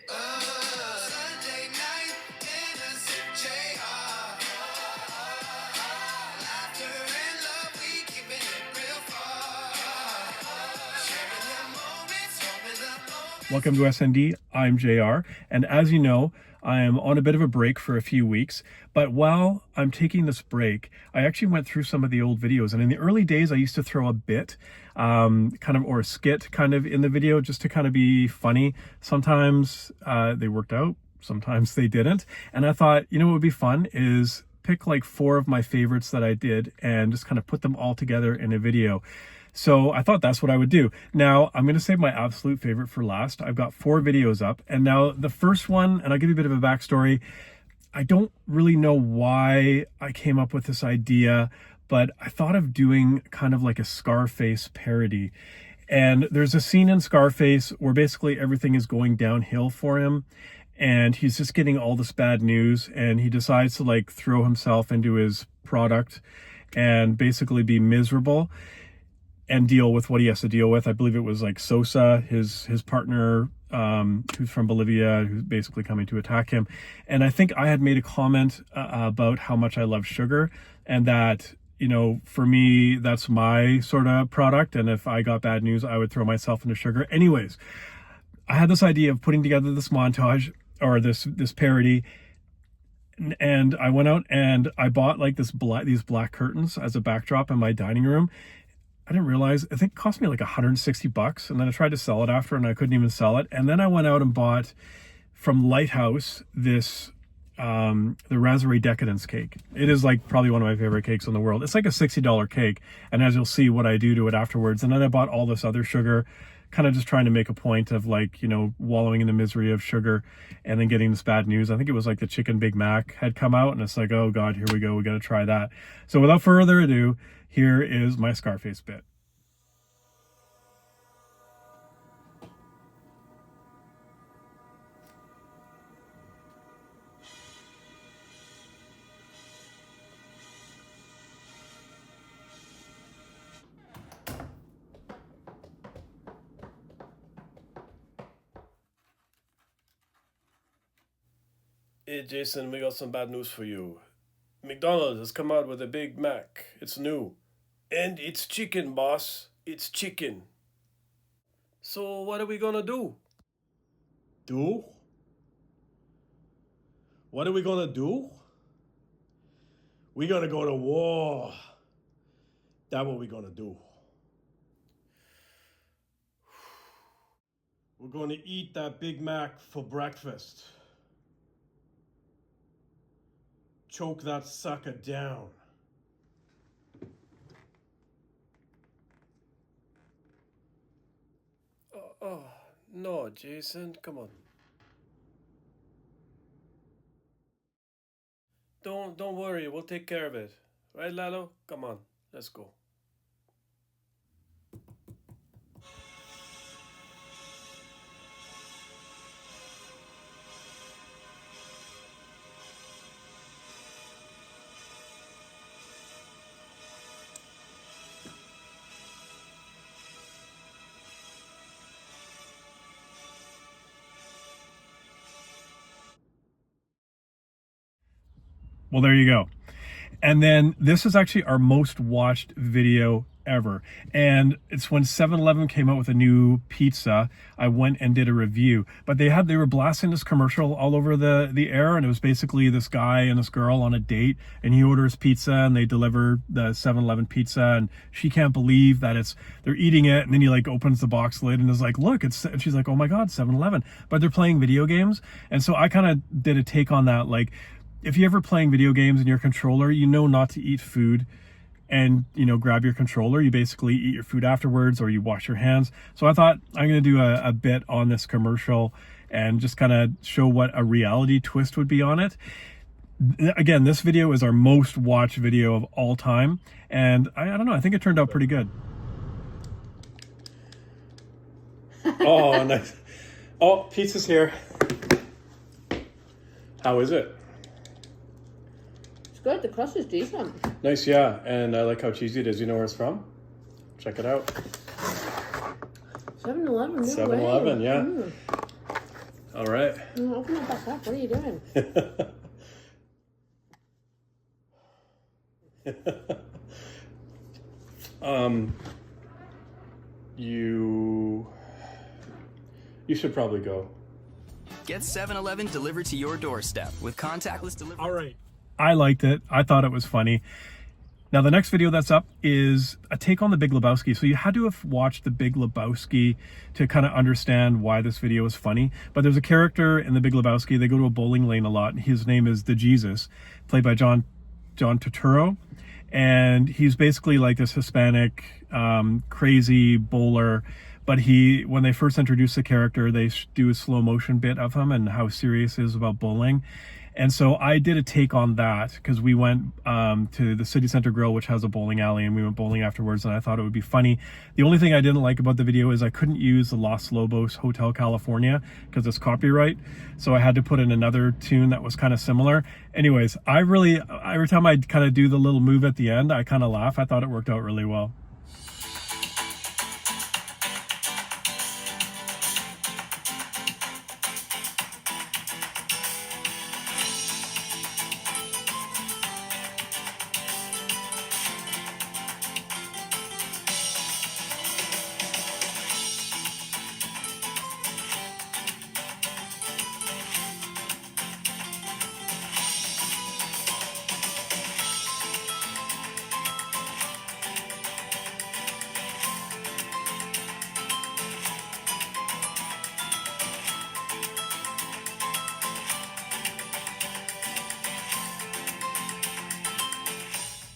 Sunday night, innocent JR. Laughter and love, we keeping it real far. Sharing the moments, hoping the moments. Welcome to SND. I'm JR, and as you know, I am on a bit of a break for a few weeks, but while I'm taking this break, I actually went through some of the old videos, and in the early days, I used to throw a bit, or a skit kind of in the video just to kind of be funny. Sometimes they worked out, sometimes they didn't, and I thought, you know what would be fun is pick like 4 of my favorites that I did and just kind of put them all together in a video. So I thought that's what I would do. Now I'm going to save my absolute favorite for last. I've got 4 videos up, and now the first one, and I'll give you a bit of a backstory. I don't really know why I came up with this idea, but I thought of doing kind of like a Scarface parody. And there's a scene in Scarface where basically everything is going downhill for him, and he's just getting all this bad news, and he decides to like throw himself into his product and basically be miserable and deal with what he has to deal with. I believe it was like Sosa, his partner, who's from Bolivia, who's basically coming to attack him. And I think I had made a comment about how much I love sugar, and that, you know, for me, that's my sort of product. And if I got bad news, I would throw myself into sugar. Anyways, I had this idea of putting together this montage, or this parody, and I went out and I bought like these black curtains as a backdrop in my dining room. I didn't realize, I think it cost me like $160, and then I tried to sell it after and I couldn't even sell it. And then I went out and bought from Lighthouse this the Raspberry Decadence cake. It is like probably one of my favorite cakes in the world. It's like a $60 cake, and as you'll see what I do to it afterwards. And then I bought all this other sugar, kind of just trying to make a point of like, you know, wallowing in the misery of sugar and then getting this bad news. I think it was like the Chicken Big Mac had come out, and it's like, oh God, here we go, we got to try that. So without further ado, here is my Scarface bit. Hey Jason, we got some bad news for you. McDonald's has come out with a Big Mac. It's new. And it's chicken, boss. It's chicken. So what are we gonna do? Do? What are we gonna do? We gotta go to war. That's what we're gonna do. We're gonna eat that Big Mac for breakfast. Choke that sucker down. Oh, no, Jason, come on. Don't worry, we'll take care of it. Right, Lalo? Come on, let's go. Well, there you go. And then this is actually our most watched video ever. And it's when 7-Eleven came out with a new pizza, I went and did a review. But they were blasting this commercial all over the air, and it was basically this guy and this girl on a date, and he orders pizza and they deliver the 7-Eleven pizza, and she can't believe that they're eating it, and then he like opens the box lid and is like, look, and she's like, oh my God, 7-Eleven. But they're playing video games. And so I kind of did a take on that, like, if you're ever playing video games and your controller, you know not to eat food and, you know, grab your controller. You basically eat your food afterwards, or you wash your hands. So I thought I'm going to do a bit on this commercial and just kind of show what a reality twist would be on it. Again, this video is our most watched video of all time. And I don't know, I think it turned out pretty good. Oh, nice. Oh, pizza's here. How is it? Good, the crust is decent. Nice, yeah, and I like how cheesy it is. You know where it's from? Check it out. 7-Eleven, 7-Eleven, yeah. All right. Open it back up. What are you doing? You should probably go. Get 7-Eleven delivered to your doorstep with contactless delivery. All right. I liked it. I thought it was funny. Now, the next video that's up is a take on The Big Lebowski. So you had to have watched The Big Lebowski to kind of understand why this video is funny. But there's a character in The Big Lebowski. They go to a bowling lane a lot. His name is the Jesus, played by John Turturro. And he's basically like this Hispanic, crazy bowler. But when they first introduce the character, they do a slow motion bit of him and how serious he is about bowling. And so I did a take on that because we went to the City Center Grill, which has a bowling alley, and we went bowling afterwards, and I thought it would be funny. The only thing I didn't like about the video is I couldn't use the Los Lobos Hotel California because it's copyright. So I had to put in another tune that was kind of similar. Anyways, every time I kind of do the little move at the end, I kind of laugh. I thought it worked out really well.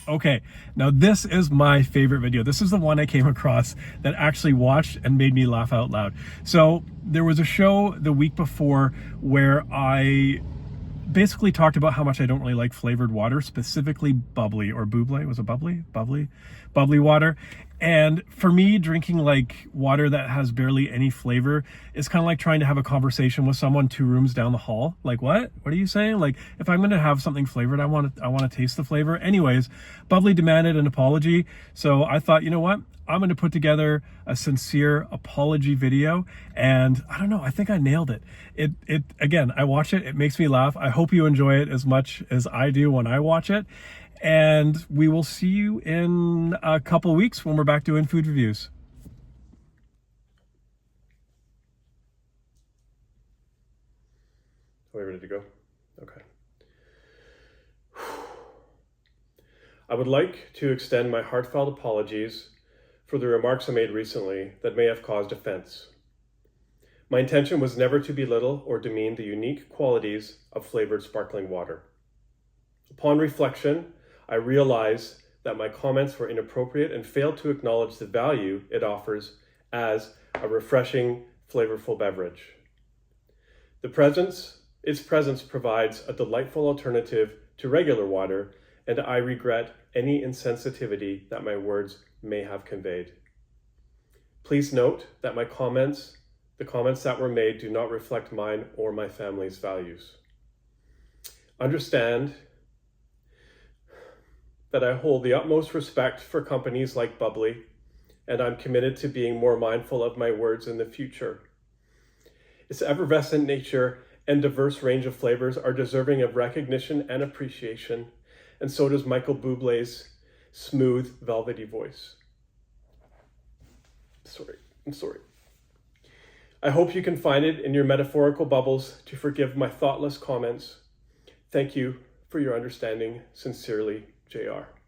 Okay, now this is my favorite video. This is the one I came across that actually watched and made me laugh out loud. So there was a show the week before where I basically talked about how much I don't really like flavored water, specifically bubbly or bubbly. Was it bubbly? Bubbly water. And for me, drinking like water that has barely any flavor is kind of like trying to have a conversation with someone 2 rooms down the hall. Like, what are you saying? Like, if I'm going to have something flavored, I want to taste the flavor. Anyways, Bubbly demanded an apology. So I thought, you know what? I'm going to put together a sincere apology video, and I don't know, I think I nailed it. It again, I watch it, it makes me laugh. I hope you enjoy it as much as I do when I watch it. And we will see you in a couple weeks when we're back doing food reviews. Are we ready to go? Okay. I would like to extend my heartfelt apologies for the remarks I made recently that may have caused offense. My intention was never to belittle or demean the unique qualities of flavored sparkling water. Upon reflection, I realize that my comments were inappropriate and failed to acknowledge the value it offers as a refreshing, flavorful beverage. Its presence provides a delightful alternative to regular water, and I regret any insensitivity that my words may have conveyed. Please note that the comments that were made do not reflect mine or my family's values. Understand that I hold the utmost respect for companies like Bubbly, and I'm committed to being more mindful of my words in the future. Its effervescent nature and diverse range of flavors are deserving of recognition and appreciation, and so does Michael Bublé's smooth, velvety voice. I'm sorry. I hope you can find it in your metaphorical bubbles to forgive my thoughtless comments. Thank you for your understanding. Sincerely, JR.